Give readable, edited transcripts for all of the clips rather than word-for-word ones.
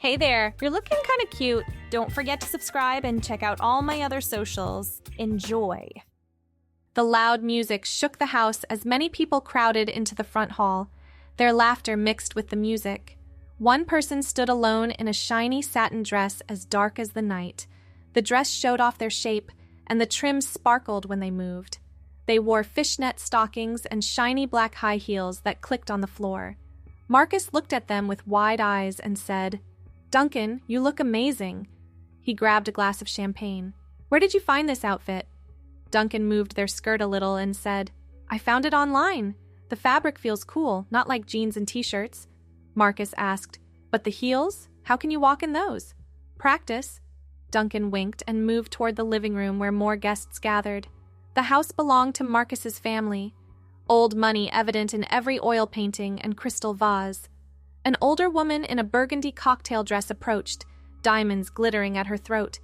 Hey there, you're looking kind of cute. Don't forget to subscribe and check out all my other socials. Enjoy. The loud music shook the house as many people crowded into the front hall, their laughter mixed with the music. One person stood alone in a shiny satin dress as dark as the night. The dress showed off their shape, and the trim sparkled when they moved. They wore fishnet stockings and shiny black high heels that clicked on the floor. Marcus looked at them with wide eyes and said, "Duncan, you look amazing." He grabbed a glass of champagne. "Where did you find this outfit?" Duncan moved their skirt a little and said, "I found it online. The fabric feels cool, not like jeans and t-shirts." Marcus asked, "But the heels? How can you walk in those?" "Practice." Duncan winked and moved toward the living room where more guests gathered. The house belonged to Marcus's family, old money evident in every oil painting and crystal vase. An older woman in a burgundy cocktail dress approached, diamonds glittering at her throat.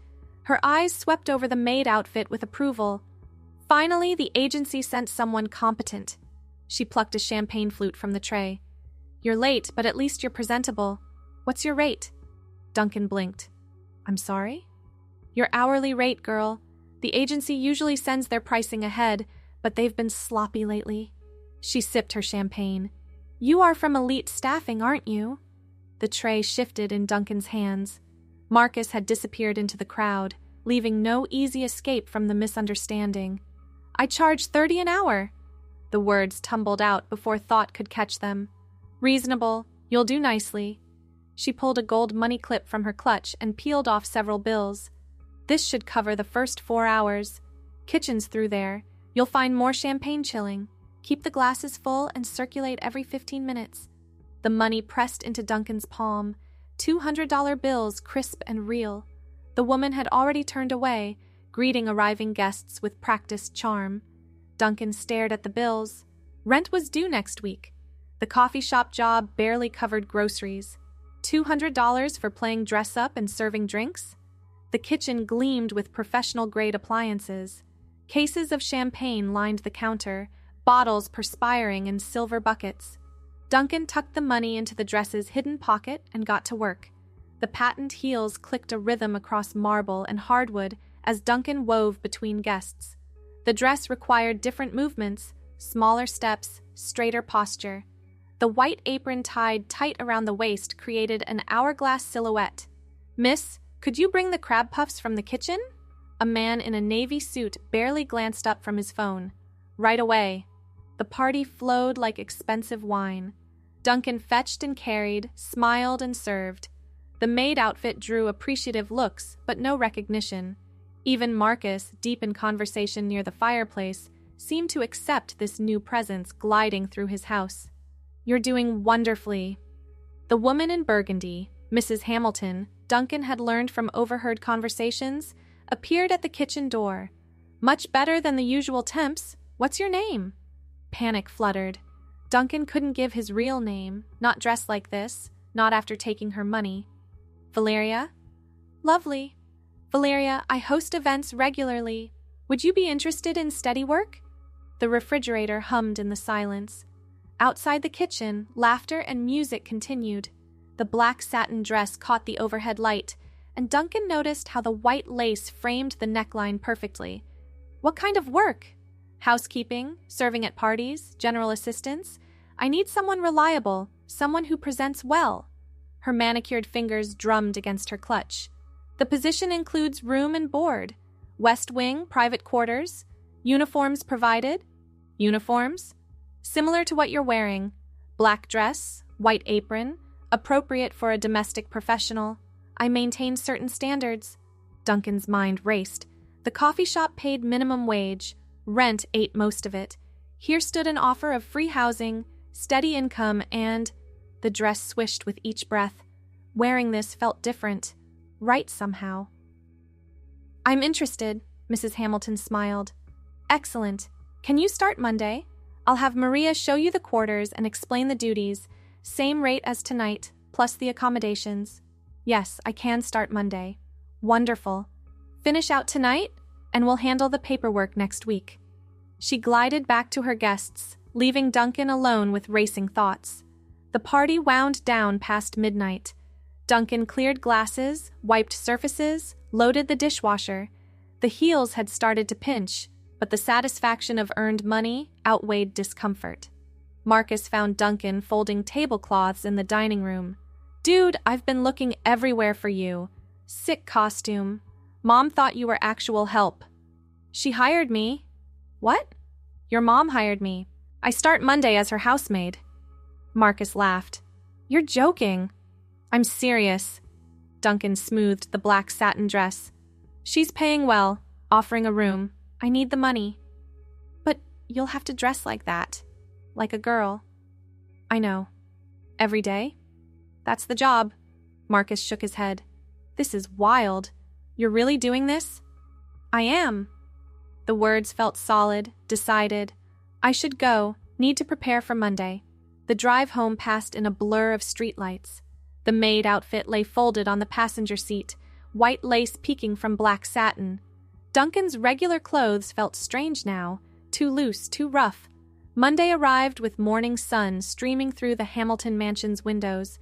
Her eyes swept over the maid outfit with approval. Finally, the agency sent someone competent. She plucked a champagne flute from the tray. "You're late, but at least you're presentable. What's your rate?" Duncan blinked. "I'm sorry?" "Your hourly rate, girl. The agency usually sends their pricing ahead, but they've been sloppy lately." She sipped her champagne. "You are from elite staffing, aren't you?" The tray shifted in Duncan's hands. Marcus had disappeared into the crowd, leaving no easy escape from the misunderstanding. "I charge 30 an hour." The words tumbled out before thought could catch them. "Reasonable. You'll do nicely." She pulled a gold money clip from her clutch and peeled off several bills. "This should cover the first 4 hours. Kitchen's through there. You'll find more champagne chilling. Keep the glasses full and circulate every 15 minutes. The money pressed into Duncan's palm, $200 bills, crisp and real. The woman had already turned away, greeting arriving guests with practiced charm. Duncan stared at the bills. Rent was due next week. The coffee shop job barely covered groceries. $200 for playing dress-up and serving drinks? The kitchen gleamed with professional-grade appliances. Cases of champagne lined the counter, bottles perspiring in silver buckets. Duncan tucked the money into the dress's hidden pocket and got to work. The patent heels clicked a rhythm across marble and hardwood as Duncan wove between guests. The dress required different movements, smaller steps, straighter posture. The white apron tied tight around the waist created an hourglass silhouette. "Miss, could you bring the crab puffs from the kitchen?" A man in a navy suit barely glanced up from his phone. "Right away." The party flowed like expensive wine. Duncan fetched and carried, smiled and served. The maid outfit drew appreciative looks, but no recognition. Even Marcus, deep in conversation near the fireplace, seemed to accept this new presence gliding through his house. "You're doing wonderfully." The woman in burgundy, Mrs. Hamilton, Duncan had learned from overheard conversations, appeared at the kitchen door. "Much better than the usual temps. What's your name?" Panic fluttered. Duncan couldn't give his real name, not dressed like this, not after taking her money. "Valeria?" "Lovely. Valeria, I host events regularly. Would you be interested in steady work?" The refrigerator hummed in the silence. Outside the kitchen, laughter and music continued. The black satin dress caught the overhead light, and Duncan noticed how the white lace framed the neckline perfectly. "What kind of work?" "Housekeeping, serving at parties, general assistance. I need someone reliable, someone who presents well." Her manicured fingers drummed against her clutch. "The position includes room and board. West wing, private quarters. Uniforms provided." "Uniforms?" "Similar to what you're wearing. Black dress, white apron, appropriate for a domestic professional. I maintain certain standards." Duncan's mind raced. The coffee shop paid minimum wage. Rent ate most of it. Here stood an offer of free housing, steady income, and... The dress swished with each breath. Wearing this felt different. Right somehow. "I'm interested," Mrs. Hamilton smiled. "Excellent. Can you start Monday? I'll have Maria show you the quarters and explain the duties. Same rate as tonight, plus the accommodations." "Yes, I can start Monday." "Wonderful. Finish out tonight, and we'll handle the paperwork next week." She glided back to her guests, leaving Duncan alone with racing thoughts. The party wound down past midnight. Duncan cleared glasses, wiped surfaces, loaded the dishwasher. The heels had started to pinch, but the satisfaction of earned money outweighed discomfort. Marcus found Duncan folding tablecloths in the dining room. "Dude, I've been looking everywhere for you. Sick costume. Mom thought you were actual help." "She hired me." "What?" "Your mom hired me. I start Monday as her housemaid." Marcus laughed. "You're joking." "I'm serious." Duncan smoothed the black satin dress. "She's paying well, offering a room. I need the money." "But you'll have to dress like that. Like a girl." "I know. Every day?" "That's the job." Marcus shook his head. "This is wild. You're really doing this?" "I am." The words felt solid, decided. "I should go. Need to prepare for Monday." The drive home passed in a blur of streetlights. The maid outfit lay folded on the passenger seat, white lace peeking from black satin. Duncan's regular clothes felt strange now, too loose, too rough. Monday arrived with morning sun streaming through the Hamilton mansion's windows.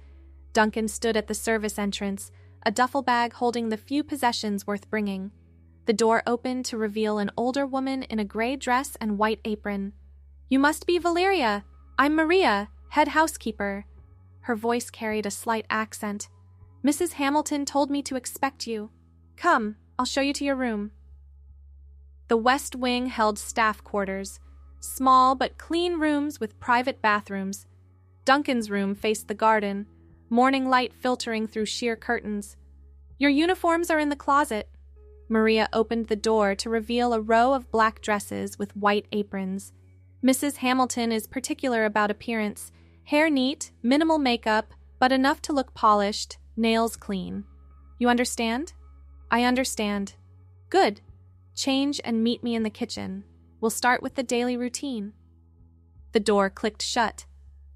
Duncan stood at the service entrance, a duffel bag holding the few possessions worth bringing. The door opened to reveal an older woman in a gray dress and white apron. "You must be Valeria. I'm Maria, head housekeeper." Her voice carried a slight accent. "Mrs. Hamilton told me to expect you. Come, I'll show you to your room." The West Wing held staff quarters, small but clean rooms with private bathrooms. Duncan's room faced the garden, morning light filtering through sheer curtains. "Your uniforms are in the closet." Maria opened the door to reveal a row of black dresses with white aprons. Mrs. Hamilton is particular about appearance. Hair neat, minimal makeup, but enough to look polished, nails clean. "You understand?" "I understand." "Good. Change and meet me in the kitchen. We'll start with the daily routine." The door clicked shut.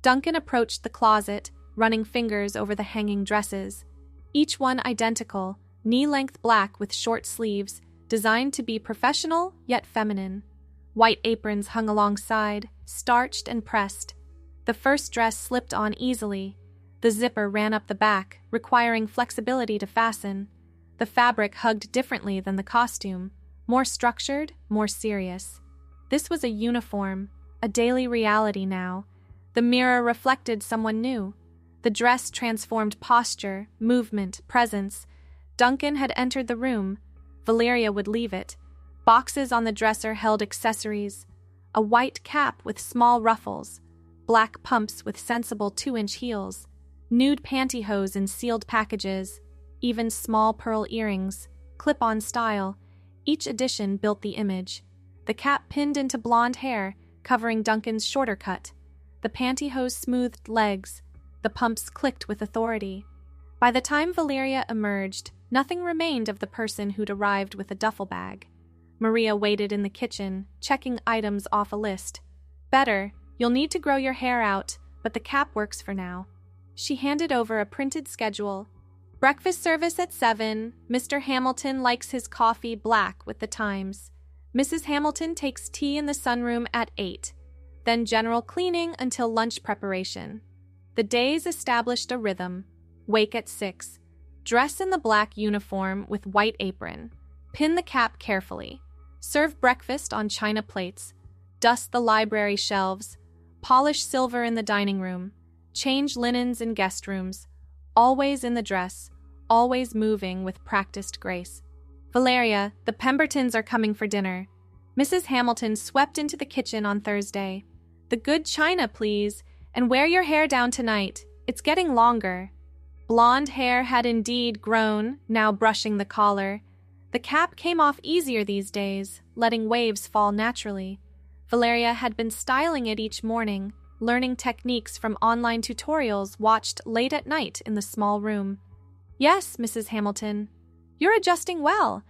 Duncan approached the closet, running fingers over the hanging dresses. Each one identical, knee-length black with short sleeves, designed to be professional yet feminine. White aprons hung alongside, starched and pressed. The first dress slipped on easily. The zipper ran up the back, requiring flexibility to fasten. The fabric hugged differently than the costume, more structured, more serious. This was a uniform, a daily reality now. The mirror reflected someone new. The dress transformed posture, movement, presence. Duncan had entered the room. Valeria would leave it. Boxes on the dresser held accessories. A white cap with small ruffles. Black pumps with sensible 2-inch heels. Nude pantyhose in sealed packages. Even small pearl earrings, clip-on style. Each addition built the image. The cap pinned into blonde hair, covering Duncan's shorter cut. The pantyhose smoothed legs. The pumps clicked with authority. By the time Valeria emerged, nothing remained of the person who'd arrived with a duffel bag. Maria waited in the kitchen, checking items off a list. "Better. You'll need to grow your hair out, but the cap works for now." She handed over a printed schedule. "Breakfast service at 7. Mr. Hamilton likes his coffee black with the Times. Mrs. Hamilton takes tea in the sunroom at 8. Then general cleaning until lunch preparation." The days established a rhythm. Wake at 6. Dress in the black uniform with white apron. Pin the cap carefully. Serve breakfast on china plates. Dust the library shelves. Polish silver in the dining room. Change linens in guest rooms. Always in the dress. Always moving with practiced grace. "Valeria, the Pembertons are coming for dinner." Mrs. Hamilton swept into the kitchen on Thursday. "The good china, please, and wear your hair down tonight. It's getting longer." Blonde hair had indeed grown, now brushing the collar. The cap came off easier these days, letting waves fall naturally. Valeria had been styling it each morning, learning techniques from online tutorials watched late at night in the small room. "Yes, Mrs. Hamilton. You're adjusting well.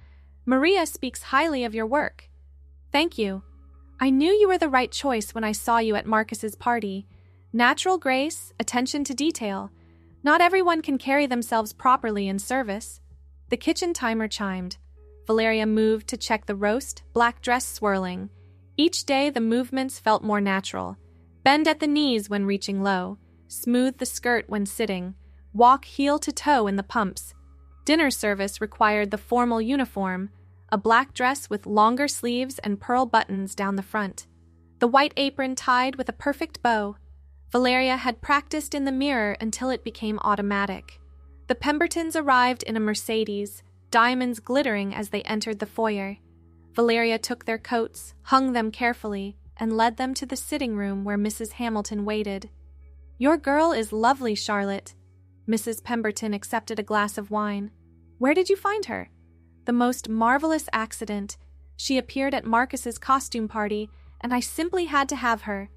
Maria speaks highly of your work." "Thank you. I knew you were the right choice when I saw you at Marcus's party. Natural grace, attention to detail. Not everyone can carry themselves properly in service." The kitchen timer chimed. Valeria moved to check the roast, black dress swirling. Each day the movements felt more natural. Bend at the knees when reaching low. Smooth the skirt when sitting. walk heel to toe in the pumps. Dinner service required the formal uniform, a black dress with longer sleeves and pearl buttons down the front. The white apron tied with a perfect bow. Valeria had practiced in the mirror until it became automatic. The Pembertons arrived in a Mercedes, diamonds glittering as they entered the foyer. Valeria took their coats, hung them carefully, and led them to the sitting room where Mrs. Hamilton waited. "Your girl is lovely, Charlotte." Mrs. Pemberton accepted a glass of wine. "Where did you find her?" "The most marvelous accident. She appeared at Marcus's costume party, and I simply had to have her."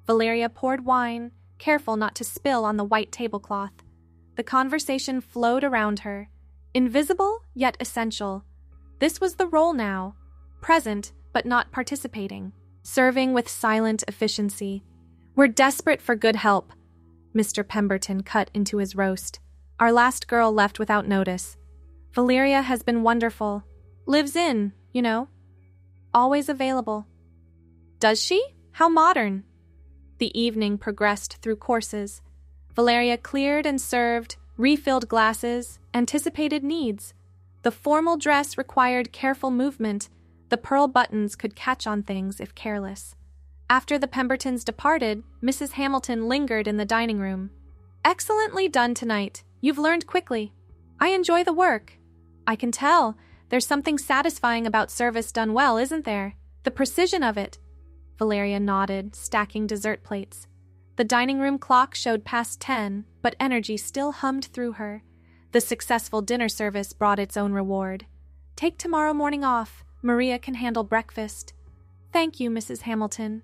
Valeria poured wine, careful not to spill on the white tablecloth. The conversation flowed around her, invisible yet essential. This was the role now, present but not participating, serving with silent efficiency. "We're desperate for good help." Mr. Pemberton cut into his roast. "Our last girl left without notice. Valeria has been wonderful. Lives in, you know. Always available." "Does she? How modern." The evening progressed through courses. Valeria cleared and served, refilled glasses, anticipated needs. The formal dress required careful movement. The pearl buttons could catch on things if careless. After the Pembertons departed, Mrs. Hamilton lingered in the dining room. "Excellently done tonight. You've learned quickly. I enjoy the work." "I can tell. There's something satisfying about service done well, isn't there? The precision of it." Valeria nodded, stacking dessert plates. The dining room clock showed past 10, but energy still hummed through her. The successful dinner service brought its own reward. "Take tomorrow morning off. Maria can handle breakfast." "Thank you, Mrs. Hamilton."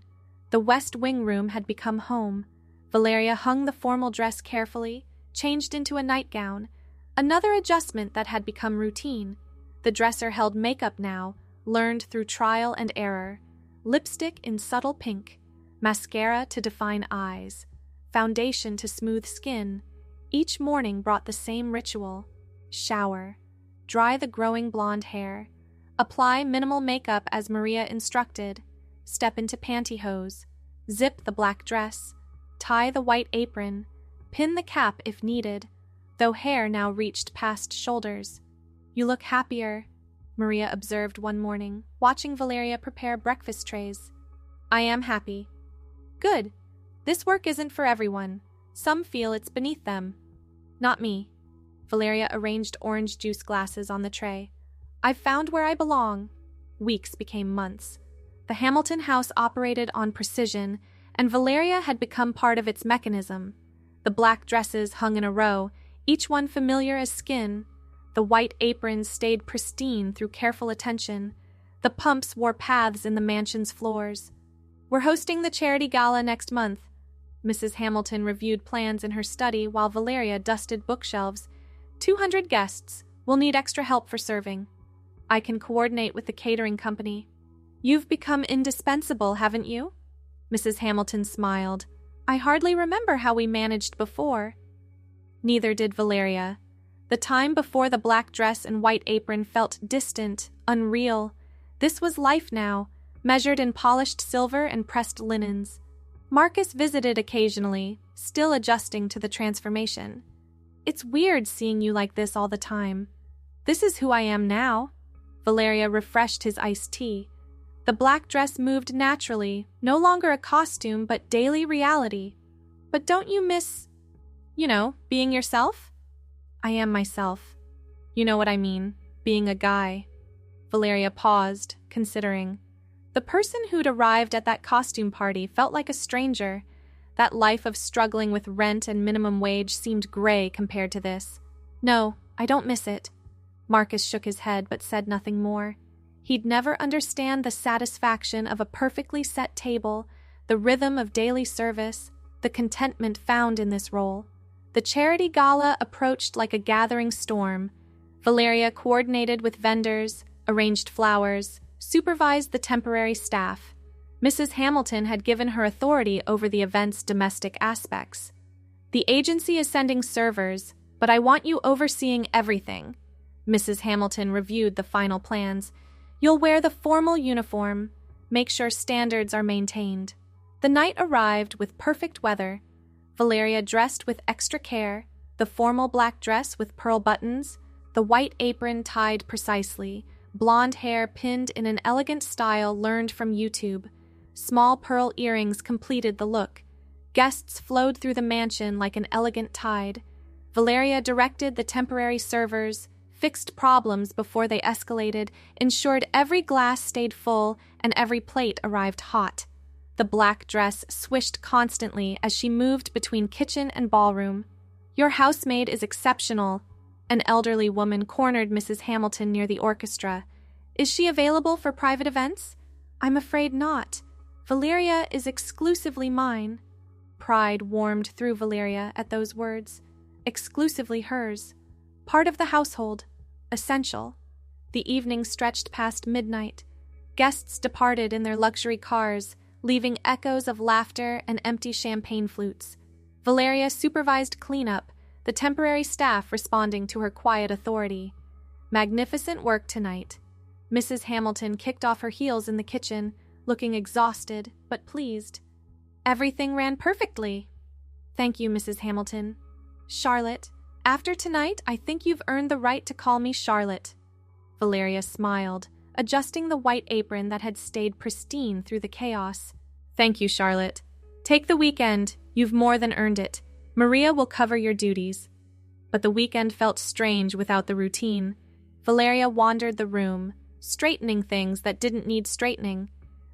The West Wing room had become home. Valeria hung the formal dress carefully, changed into a nightgown, another adjustment that had become routine. The dresser held makeup now, learned through trial and error. Lipstick in subtle pink, mascara to define eyes, foundation to smooth skin. Each morning brought the same ritual. Shower. Dry the growing blonde hair. Apply minimal makeup as Maria instructed. Step into pantyhose. Zip the black dress. Tie the white apron. Pin the cap if needed, though hair now reached past shoulders. "You look happier," Maria observed one morning, watching Valeria prepare breakfast trays. "I am happy." "Good. This work isn't for everyone. Some feel it's beneath them." "Not me." Valeria arranged orange juice glasses on the tray. "I've found where I belong." Weeks became months. The Hamilton house operated on precision, and Valeria had become part of its mechanism. The black dresses hung in a row, each one familiar as skin. The white aprons stayed pristine through careful attention. The pumps wore paths in the mansion's floors. "We're hosting the charity gala next month." Mrs. Hamilton reviewed plans in her study while Valeria dusted bookshelves. 200 guests. We'll need extra help for serving." "I can coordinate with the catering company." "You've become indispensable, haven't you?" Mrs. Hamilton smiled. "I hardly remember how we managed before." Neither did Valeria. The time before the black dress and white apron felt distant, unreal. This was life now, measured in polished silver and pressed linens. Marcus visited occasionally, still adjusting to the transformation. "It's weird seeing you like this all the time." "This is who I am now." Valeria refreshed his iced tea. The black dress moved naturally, no longer a costume but daily reality. "But don't you miss, being yourself?" "I am myself. You know what I mean, being a guy." Valeria paused, considering. The person who'd arrived at that costume party felt like a stranger. That life of struggling with rent and minimum wage seemed gray compared to this. "No, I don't miss it." Marcus shook his head but said nothing more. He'd never understand the satisfaction of a perfectly set table, the rhythm of daily service, the contentment found in this role. The charity gala approached like a gathering storm. Valeria coordinated with vendors, arranged flowers, supervised the temporary staff. Mrs. Hamilton had given her authority over the event's domestic aspects. "The agency is sending servers, but I want you overseeing everything." Mrs. Hamilton reviewed the final plans. "You'll wear the formal uniform. Make sure standards are maintained." The night arrived with perfect weather. Valeria dressed with extra care, The formal black dress with pearl buttons, the white apron tied precisely, blonde hair pinned in an elegant style learned from YouTube. Small pearl earrings completed the look. Guests flowed through the mansion like an elegant tide. Valeria directed the temporary servers, fixed problems before they escalated, ensured every glass stayed full and every plate arrived hot. The black dress swished constantly as she moved between kitchen and ballroom. "Your housemaid is exceptional." An elderly woman cornered Mrs. Hamilton near the orchestra. "Is she available for private events?" "I'm afraid not. Valeria is exclusively mine." Pride warmed through Valeria at those words. Exclusively hers. Part of the household. Essential. The evening stretched past midnight. Guests departed in their luxury cars, leaving echoes of laughter and empty champagne flutes. Valeria supervised cleanup, the temporary staff responding to her quiet authority. Magnificent work tonight. Mrs. Hamilton kicked off her heels in the kitchen, looking exhausted but pleased. "Everything ran perfectly." "Thank you, Mrs. Hamilton." "Charlotte, after tonight, I think you've earned the right to call me Charlotte." Valeria smiled, adjusting the white apron that had stayed pristine through the chaos. "Thank you, Charlotte. Take the weekend. You've more than earned it. Maria will cover your duties." But the weekend felt strange without the routine. Valeria wandered the room, straightening things that didn't need straightening.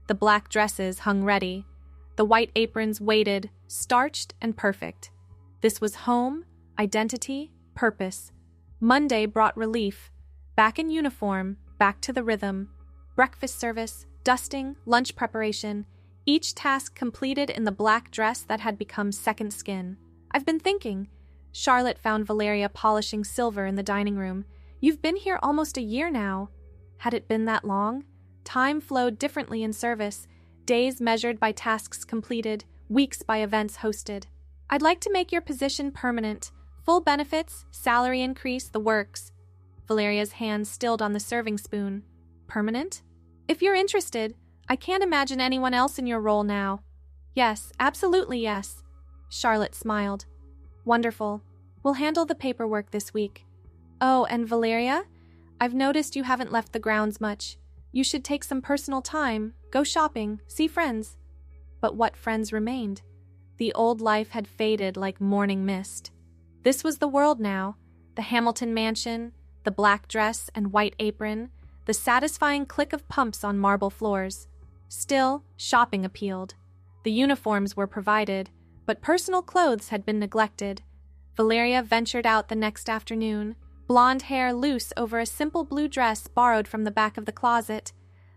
The black dresses hung ready. The white aprons waited, starched and perfect. This was home, identity, purpose. Monday brought relief. Back in uniform, back to the rhythm. Breakfast service, dusting, lunch preparation, each task completed in the black dress that had become second skin. "I've been thinking." Charlotte found Valeria polishing silver in the dining room. "You've been here almost a year now." Had it been that long? Time flowed differently in service, days measured by tasks completed, weeks by events hosted. "I'd like to make your position permanent. Full benefits, salary increase, the works." Valeria's hand stilled on the serving spoon. "Permanent? If you're interested, I can't imagine anyone else in your role now." "Yes, absolutely yes." Charlotte smiled. "Wonderful. We'll handle the paperwork this week." "Oh, and Valeria? I've noticed you haven't left the grounds much. You should take some personal time, go shopping, see friends." But what friends remained? The old life had faded like morning mist. This was the world now. The Hamilton mansion, the black dress and white apron, the satisfying click of pumps on marble floors. Still, shopping appealed. The uniforms were provided, but personal clothes had been neglected. Valeria ventured out the next afternoon, blonde hair loose over a simple blue dress borrowed from the back of the closet.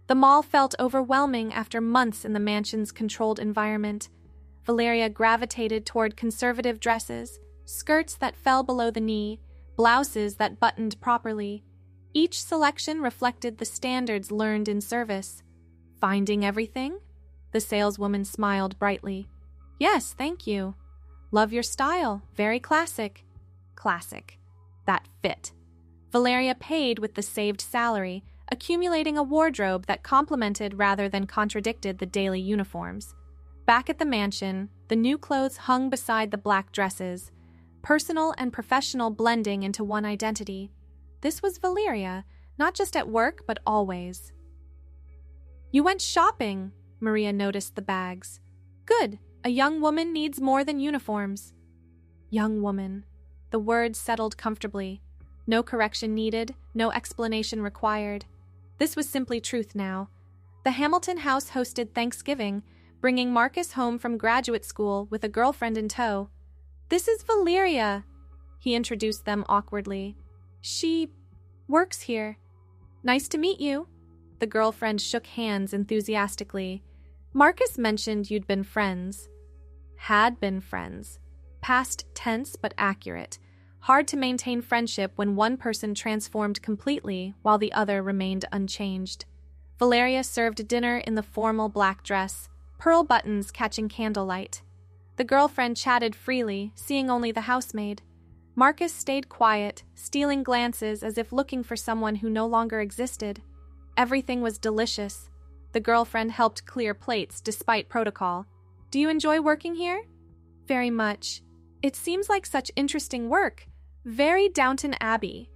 The mall felt overwhelming after months in the mansion's controlled environment. Valeria gravitated toward conservative dresses, skirts that fell below the knee, blouses that buttoned properly. Each selection reflected the standards learned in service. "Finding everything?" The saleswoman smiled brightly. "Yes, thank you." "Love your style. Very classic." Classic. That fit. Valeria paid with the saved salary, accumulating a wardrobe that complemented rather than contradicted the daily uniforms. Back at the mansion, the new clothes hung beside the black dresses, personal and professional blending into one identity. This was Valeria, not just at work, but always. "You went shopping," Maria noticed the bags. "Good. A young woman needs more than uniforms." Young woman. The word settled comfortably. No correction needed, no explanation required. This was simply truth now. The Hamilton house hosted Thanksgiving, bringing Marcus home from graduate school with a girlfriend in tow. "This is Valeria," he introduced them awkwardly. "She works here." "Nice to meet you." The girlfriend shook hands enthusiastically. "Marcus mentioned you'd been friends." Had been friends. Past tense but accurate. Hard to maintain friendship when one person transformed completely while the other remained unchanged. Valeria served dinner in the formal black dress, pearl buttons catching candlelight. The girlfriend chatted freely, seeing only the housemaid. Marcus stayed quiet, stealing glances as if looking for someone who no longer existed. Everything was delicious. The girlfriend helped clear plates despite protocol. "Do you enjoy working here?" "Very much." It seems like such interesting work. Very Downton Abbey.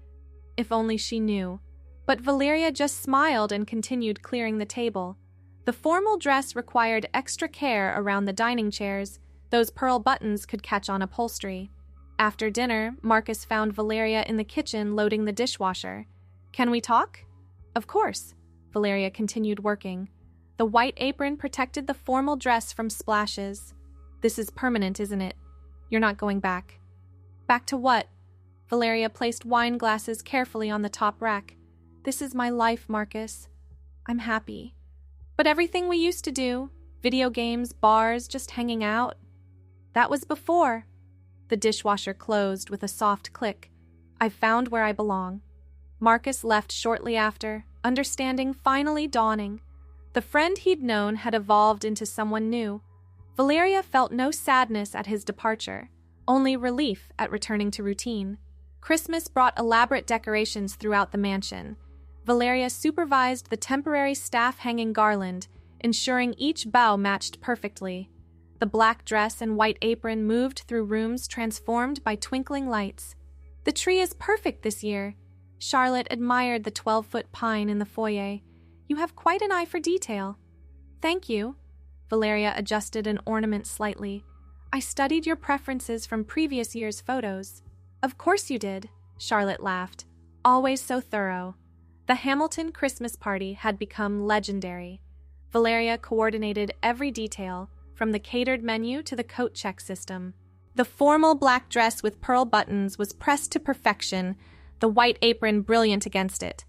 If only she knew. But Valeria just smiled and continued clearing the table. The formal dress required extra care around the dining chairs. Those pearl buttons could catch on upholstery. After dinner, Marcus found Valeria in the kitchen loading the dishwasher. "Can we talk?" "Of course." Valeria continued working. The white apron protected the formal dress from splashes. "This is permanent, isn't it? You're not going back." "Back to what?" Valeria placed wine glasses carefully on the top rack. "This is my life, Marcus. I'm happy. But everything we used to do, video games, bars, just hanging out, that was before." The dishwasher closed with a soft click. "I've found where I belong." Marcus left shortly after, understanding finally dawning. The friend he'd known had evolved into someone new. Valeria felt no sadness at his departure, only relief at returning to routine. Christmas brought elaborate decorations throughout the mansion. Valeria supervised the temporary staff hanging garland, ensuring each bough matched perfectly. The black dress and white apron moved through rooms transformed by twinkling lights. "The tree is perfect this year." Charlotte admired the 12-foot pine in the foyer. "You have quite an eye for detail." "Thank you." Valeria adjusted an ornament slightly. "I studied your preferences from previous year's photos." "Of course you did," Charlotte laughed. "Always so thorough." The Hamilton Christmas party had become legendary. Valeria coordinated every detail, from the catered menu to the coat check system. The formal black dress with pearl buttons was pressed to perfection, the white apron brilliant against it.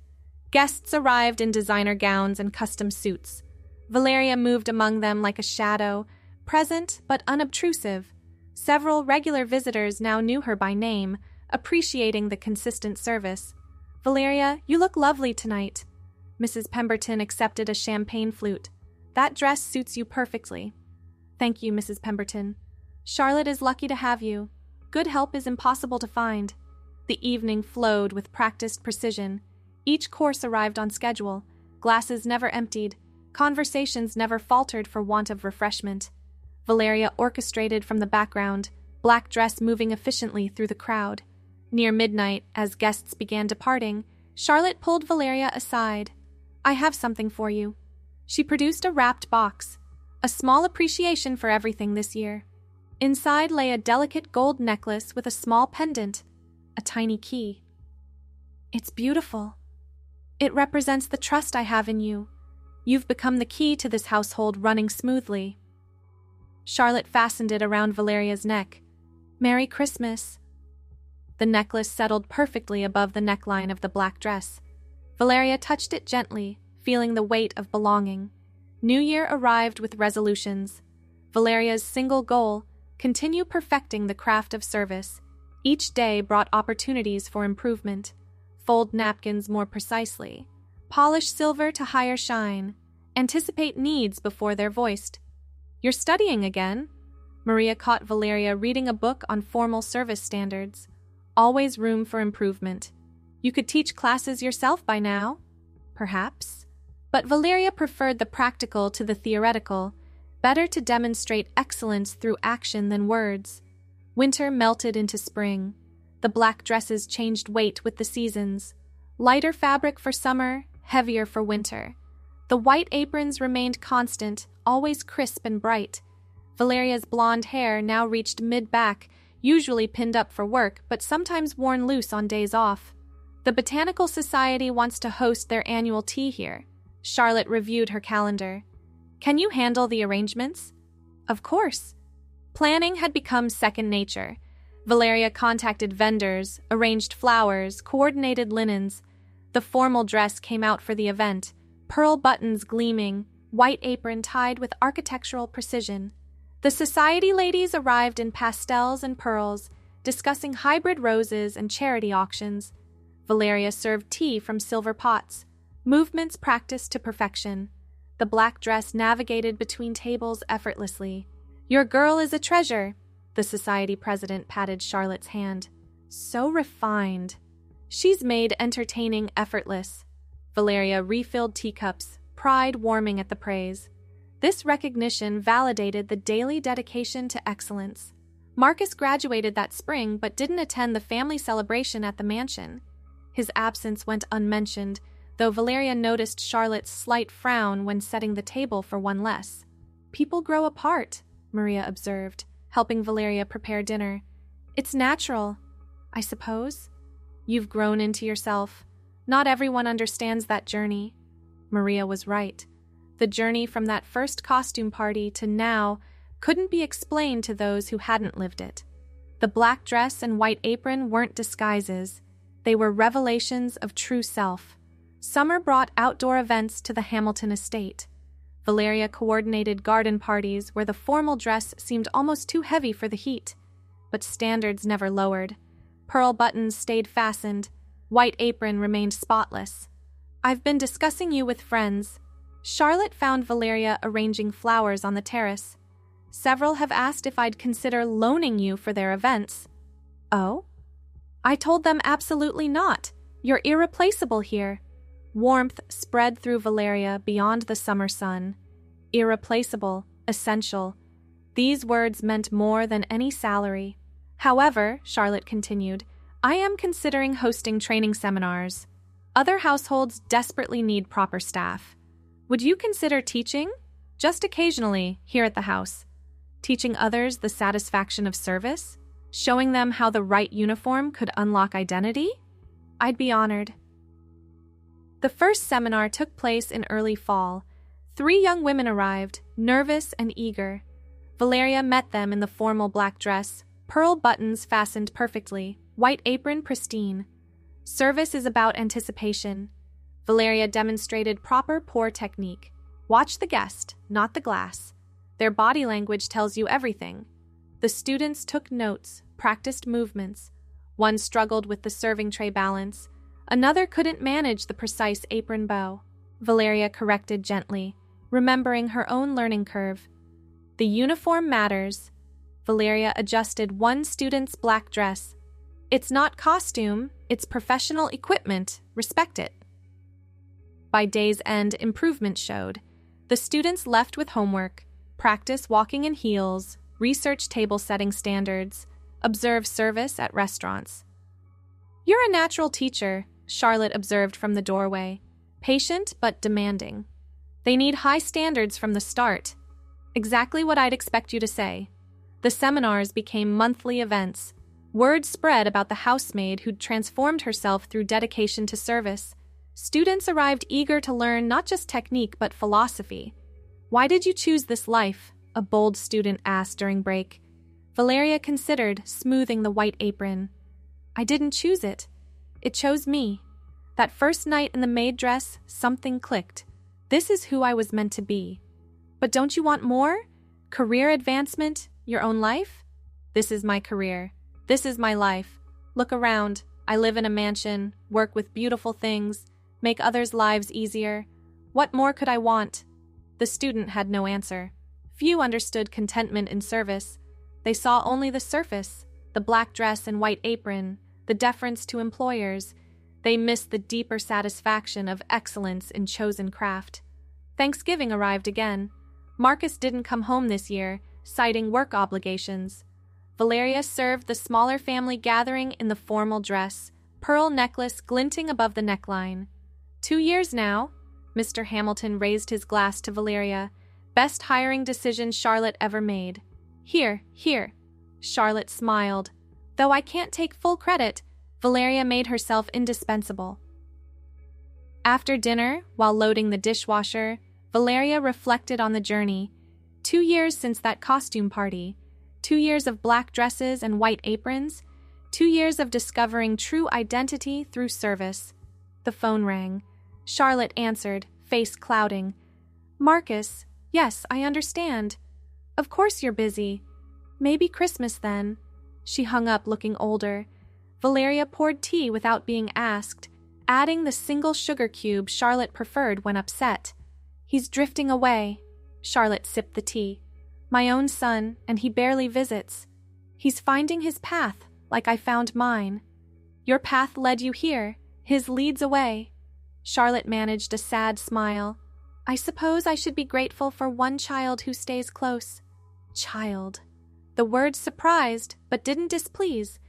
Guests arrived in designer gowns and custom suits. Valeria moved among them like a shadow, present but unobtrusive. Several regular visitors now knew her by name, appreciating the consistent service. "Valeria, you look lovely tonight." Mrs. Pemberton accepted a champagne flute. "That dress suits you perfectly." "Thank you, Mrs. Pemberton. Charlotte is lucky to have you. Good help is impossible to find." The evening flowed with practiced precision. Each course arrived on schedule. Glasses never emptied. Conversations never faltered for want of refreshment. Valeria orchestrated from the background, black dress moving efficiently through the crowd. Near midnight, as guests began departing, Charlotte pulled Valeria aside. "I have something for you." She produced a wrapped box, a small appreciation for everything this year. Inside lay a delicate gold necklace with a small pendant, a tiny key. "It's beautiful. It represents the trust I have in you. You've become the key to this household running smoothly." Charlotte fastened it around Valeria's neck. "Merry Christmas." The necklace settled perfectly above the neckline of the black dress. Valeria touched it gently, feeling the weight of belonging. New Year arrived with resolutions. Valeria's single goal: continue perfecting the craft of service. Each day brought opportunities for improvement. Fold napkins more precisely. Polish silver to higher shine. Anticipate needs before they're voiced. "You're studying again?" Maria caught Valeria reading a book on formal service standards. Always room for improvement. "You could teach classes yourself by now." "Perhaps." But Valeria preferred the practical to the theoretical. Better to demonstrate excellence through action than words. Winter melted into spring. The black dresses changed weight with the seasons. Lighter fabric for summer, heavier for winter. The white aprons remained constant, always crisp and bright. Valeria's blonde hair now reached mid-back, usually pinned up for work, but sometimes worn loose on days off. The Botanical Society wants to host their annual tea here. Charlotte reviewed her calendar. "Can you handle the arrangements?" "Of course." Planning had become second nature. Valeria contacted vendors, arranged flowers, coordinated linens. The formal dress came out for the event, pearl buttons gleaming, white apron tied with architectural precision. The society ladies arrived in pastels and pearls, discussing hybrid roses and charity auctions. Valeria served tea from silver pots, movements practiced to perfection. The black dress navigated between tables effortlessly. "Your girl is a treasure." The society president patted Charlotte's hand. "So refined." "She's made entertaining effortless." Valeria refilled teacups, pride warming at the praise. This recognition validated the daily dedication to excellence. Marcus graduated that spring but didn't attend the family celebration at the mansion. His absence went unmentioned, though Valeria noticed Charlotte's slight frown when setting the table for one less. "People grow apart," Maria observed, helping Valeria prepare dinner. "It's natural, I suppose. You've grown into yourself. Not everyone understands that journey." Maria was right. The journey from that first costume party to now couldn't be explained to those who hadn't lived it. The black dress and white apron weren't disguises. They were revelations of true self. Summer brought outdoor events to the Hamilton estate. Valeria coordinated garden parties where the formal dress seemed almost too heavy for the heat. But standards never lowered. Pearl buttons stayed fastened. White apron remained spotless. "I've been discussing you with friends." Charlotte found Valeria arranging flowers on the terrace. "Several have asked if I'd consider loaning you for their events." "Oh?" "I told them absolutely not. You're irreplaceable here." Warmth spread through Valeria beyond the summer sun. Irreplaceable, essential. These words meant more than any salary. "However," Charlotte continued, "I am considering hosting training seminars. Other households desperately need proper staff. Would you consider teaching? Just occasionally, here at the house. Teaching others the satisfaction of service? Showing them how the right uniform could unlock identity? I'd be honored." The first seminar took place in early fall. 3 young women arrived, nervous and eager. Valeria met them in the formal black dress, pearl buttons fastened perfectly, white apron pristine. Service is about anticipation. Valeria demonstrated proper pour technique. Watch the guest, not the glass. Their body language tells you everything. The students took notes, practiced movements. One struggled with the serving tray balance. Another couldn't manage the precise apron bow. Valeria corrected gently, remembering her own learning curve. The uniform matters. Valeria adjusted one student's black dress. "It's not costume, it's professional equipment. Respect it." By day's end, improvement showed. The students left with homework, practice walking in heels, research table setting standards, observe service at restaurants. "You're a natural teacher," Charlotte observed from the doorway. "Patient but demanding. They need high standards from the start." Exactly what I'd expect you to say. The seminars became monthly events. Word spread about the housemaid who'd transformed herself through dedication to service. Students arrived eager to learn not just technique but philosophy. "Why did you choose this life?" a bold student asked during break. Valeria considered, smoothing the white apron. "I didn't choose it. It chose me. That first night in the maid dress, something clicked. This is who I was meant to be." "But don't you want more? Career advancement? Your own life?" "This is my career. This is my life. Look around. I live in a mansion, work with beautiful things, make others' lives easier. What more could I want?" The student had no answer. Few understood contentment in service. They saw only the surface, the black dress and white apron, the deference to employers. They missed the deeper satisfaction of excellence in chosen craft. Thanksgiving arrived again. Marcus didn't come home this year, citing work obligations. Valeria served the smaller family gathering in the formal dress, pearl necklace glinting above the neckline. 2 years now. Mr. Hamilton raised his glass to Valeria. "Best hiring decision Charlotte ever made." Here. Charlotte smiled. "Though I can't take full credit, Valeria made herself indispensable." After dinner, while loading the dishwasher, Valeria reflected on the journey. 2 years since that costume party. 2 years of black dresses and white aprons. 2 years of discovering true identity through service. The phone rang. Charlotte answered, face clouding. "Marcus, yes, I understand. Of course you're busy. Maybe Christmas then." She hung up looking older. Valeria poured tea without being asked, adding the single sugar cube Charlotte preferred when upset. "He's drifting away." Charlotte sipped the tea. "My own son, and he barely visits. He's finding his path, like I found mine." "Your path led you here. His leads away." Charlotte managed a sad smile. "I suppose I should be grateful for one child who stays close." Child. The word surprised, but didn't displease.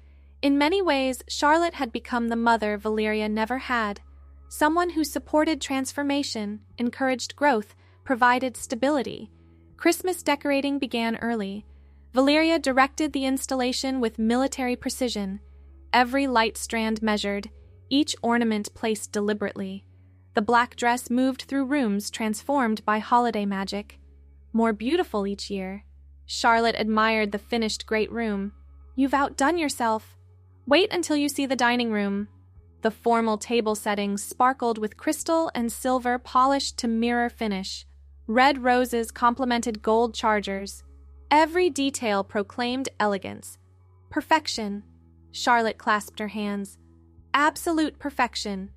In many ways, Charlotte had become the mother Valeria never had. Someone who supported transformation, encouraged growth, provided stability. Christmas decorating began early. Valeria directed the installation with military precision. Every light strand measured, each ornament placed deliberately. The black dress moved through rooms transformed by holiday magic. More beautiful each year. Charlotte admired the finished great room. "You've outdone yourself. Wait until you see the dining room." The formal table settings sparkled with crystal and silver polished to mirror finish. Red roses complemented gold chargers. Every detail proclaimed elegance. Perfection. Charlotte clasped her hands. Absolute perfection.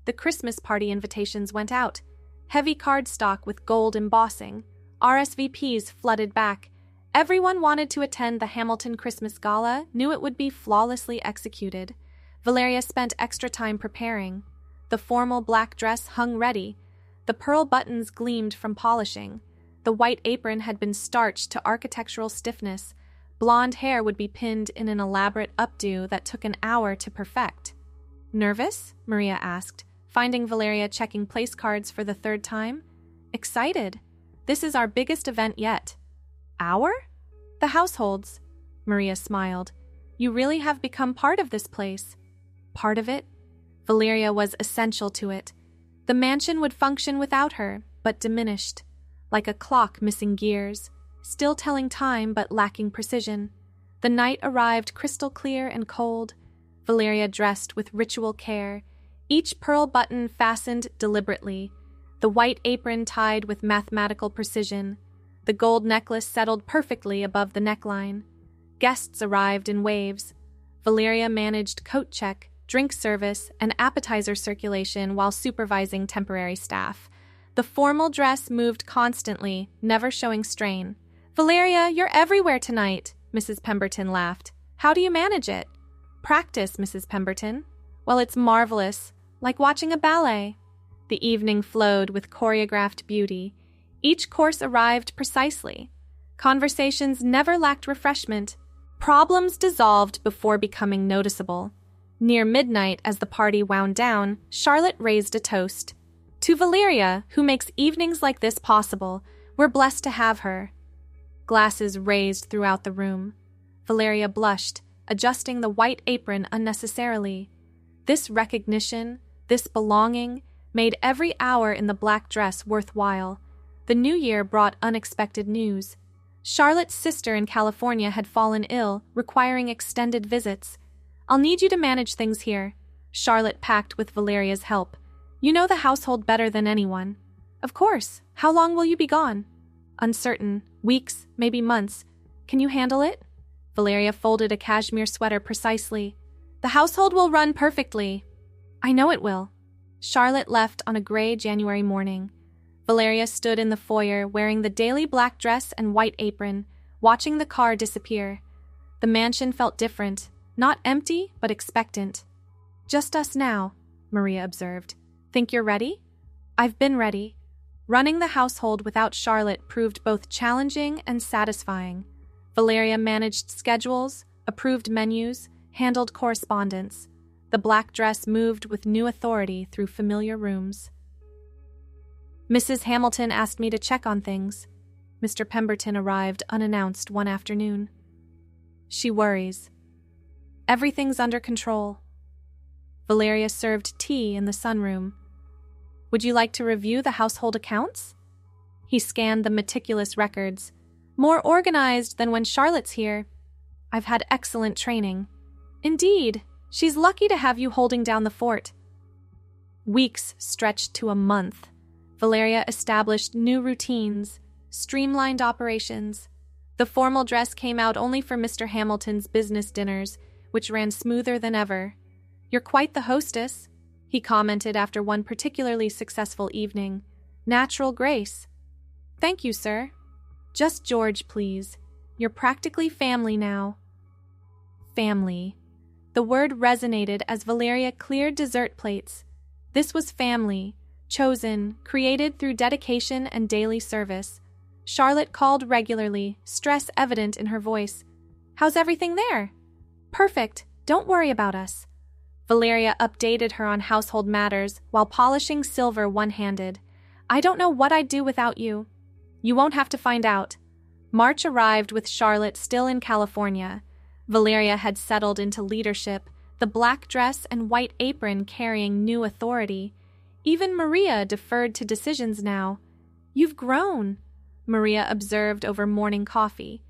The Christmas party invitations went out. Heavy cardstock with gold embossing. RSVPs flooded back. Everyone wanted to attend the Hamilton Christmas Gala, knew it would be flawlessly executed. Valeria spent extra time preparing. The formal black dress hung ready. The pearl buttons gleamed from polishing. The white apron had been starched to architectural stiffness. Blonde hair would be pinned in an elaborate updo that took an hour to perfect. "Nervous?" Maria asked, finding Valeria checking place cards for the third time. "Excited. This is our biggest event yet." "Our?" "The household's." Maria smiled. "You really have become part of this place." Part of it? Valeria was essential to it. The mansion would function without her, but diminished, like a clock missing gears, still telling time but lacking precision. The night arrived crystal clear and cold. Valeria dressed with ritual care, each pearl button fastened deliberately, the white apron tied with mathematical precision. The gold necklace settled perfectly above the neckline. Guests arrived in waves. Valeria managed coat check, drink service, and appetizer circulation while supervising temporary staff. The formal dress moved constantly, never showing strain. "Valeria, you're everywhere tonight," Mrs. Pemberton laughed. "How do you manage it?" "Practice, Mrs. Pemberton." "Well, it's marvelous, like watching a ballet." The evening flowed with choreographed beauty. Each course arrived precisely. Conversations never lacked refreshment. Problems dissolved before becoming noticeable. Near midnight, as the party wound down, Charlotte raised a toast. "To Valeria, who makes evenings like this possible. We're blessed to have her." Glasses raised throughout the room. Valeria blushed, adjusting the white apron unnecessarily. This recognition, this belonging, made every hour in the black dress worthwhile. The new year brought unexpected news. Charlotte's sister in California had fallen ill, requiring extended visits. "I'll need you to manage things here." Charlotte packed with Valeria's help. "You know the household better than anyone." "Of course. How long will you be gone?" "Uncertain. Weeks, maybe months. Can you handle it?" Valeria folded a cashmere sweater precisely. "The household will run perfectly." "I know it will." Charlotte left on a gray January morning. Valeria stood in the foyer wearing the daily black dress and white apron, watching the car disappear. The mansion felt different, not empty, but expectant. "Just us now," Maria observed. "Think you're ready?" "I've been ready." Running the household without Charlotte proved both challenging and satisfying. Valeria managed schedules, approved menus, handled correspondence. The black dress moved with new authority through familiar rooms. "Mrs. Hamilton asked me to check on things." Mr. Pemberton arrived unannounced one afternoon. "She worries." "Everything's under control." Valeria served tea in the sunroom. "Would you like to review the household accounts?" He scanned the meticulous records. "More organized than when Charlotte's here." "I've had excellent training." "Indeed. She's lucky to have you holding down the fort." Weeks stretched to a month. Valeria established new routines, streamlined operations. The formal dress came out only for Mr. Hamilton's business dinners, which ran smoother than ever. "You're quite the hostess," he commented after one particularly successful evening. "Natural grace." "Thank you, sir." "Just George, please. You're practically family now." Family. The word resonated as Valeria cleared dessert plates. This was family, chosen, created through dedication and daily service. Charlotte called regularly, stress evident in her voice. How's everything there? Perfect. Don't worry about us. Valeria updated her on household matters while polishing silver one-handed. I don't know what I'd do without you. You won't have to find out. March arrived with Charlotte still in California. Valeria had settled into leadership, the black dress and white apron carrying new authority. Even Maria deferred to decisions now. You've grown, Maria observed over morning coffee.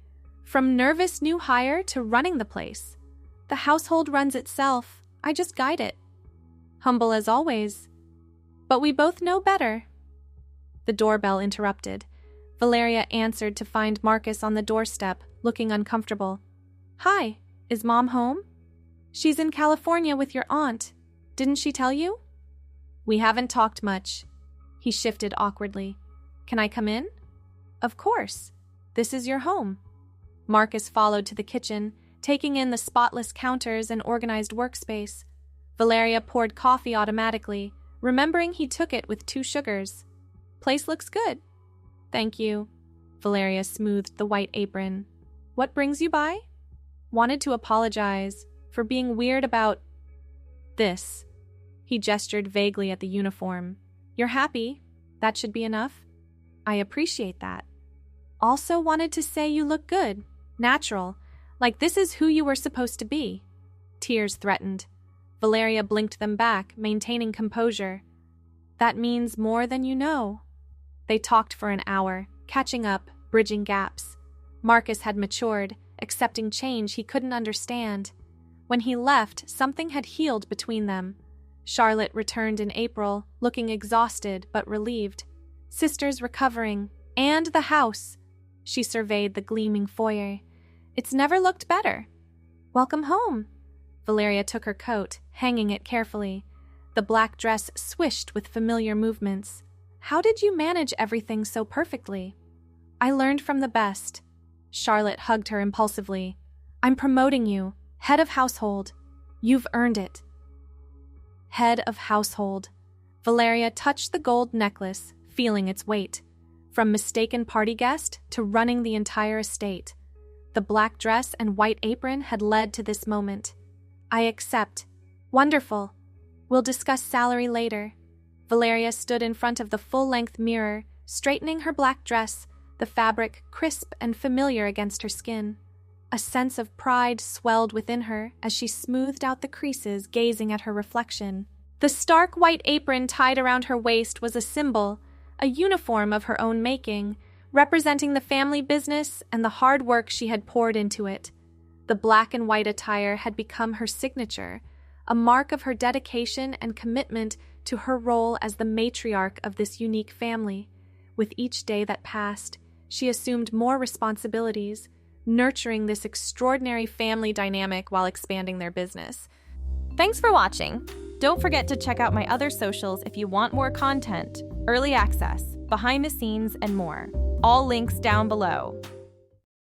From nervous new hire to running the place. The household runs itself. I just guide it. Humble as always. But we both know better. The doorbell interrupted. Valeria answered to find Marcus on the doorstep, looking uncomfortable. Hi, is Mom home? She's in California with your aunt. Didn't she tell you? We haven't talked much. He shifted awkwardly. Can I come in? Of course. This is your home. Marcus followed to the kitchen, taking in the spotless counters and organized workspace. Valeria poured coffee automatically, remembering he took it with 2 sugars. Place looks good. Thank you. Valeria smoothed the white apron. What brings you by? Wanted to apologize for being weird about this. He gestured vaguely at the uniform. You're happy. That should be enough. I appreciate that. Also wanted to say you look good, natural, like this is who you were supposed to be. Tears threatened. Valeria blinked them back, maintaining composure. That means more than you know. They talked for an hour, catching up, bridging gaps. Marcus had matured, accepting change he couldn't understand. When he left, something had healed between them. Charlotte returned in April, looking exhausted but relieved. Sisters recovering, and the house. She surveyed the gleaming foyer. It's never looked better. Welcome home. Valeria took her coat, hanging it carefully. The black dress swished with familiar movements. How did you manage everything so perfectly? I learned from the best. Charlotte hugged her impulsively. I'm promoting you, head of household. You've earned it. Head of household. Valeria touched the gold necklace, feeling its weight. From mistaken party guest to running the entire estate. The black dress and white apron had led to this moment. I accept. Wonderful. We'll discuss salary later. Valeria stood in front of the full-length mirror, straightening her black dress, the fabric crisp and familiar against her skin. A sense of pride swelled within her as she smoothed out the creases, gazing at her reflection. The stark white apron tied around her waist was a symbol, a uniform of her own making, representing the family business and the hard work she had poured into it. The black and white attire had become her signature, a mark of her dedication and commitment to her role as the matriarch of this unique family. With each day that passed, she assumed more responsibilities, nurturing this extraordinary family dynamic while expanding their business. Thanks for watching. Don't forget to check out my other socials if you want more content, early access, behind the scenes, and more. All links down below.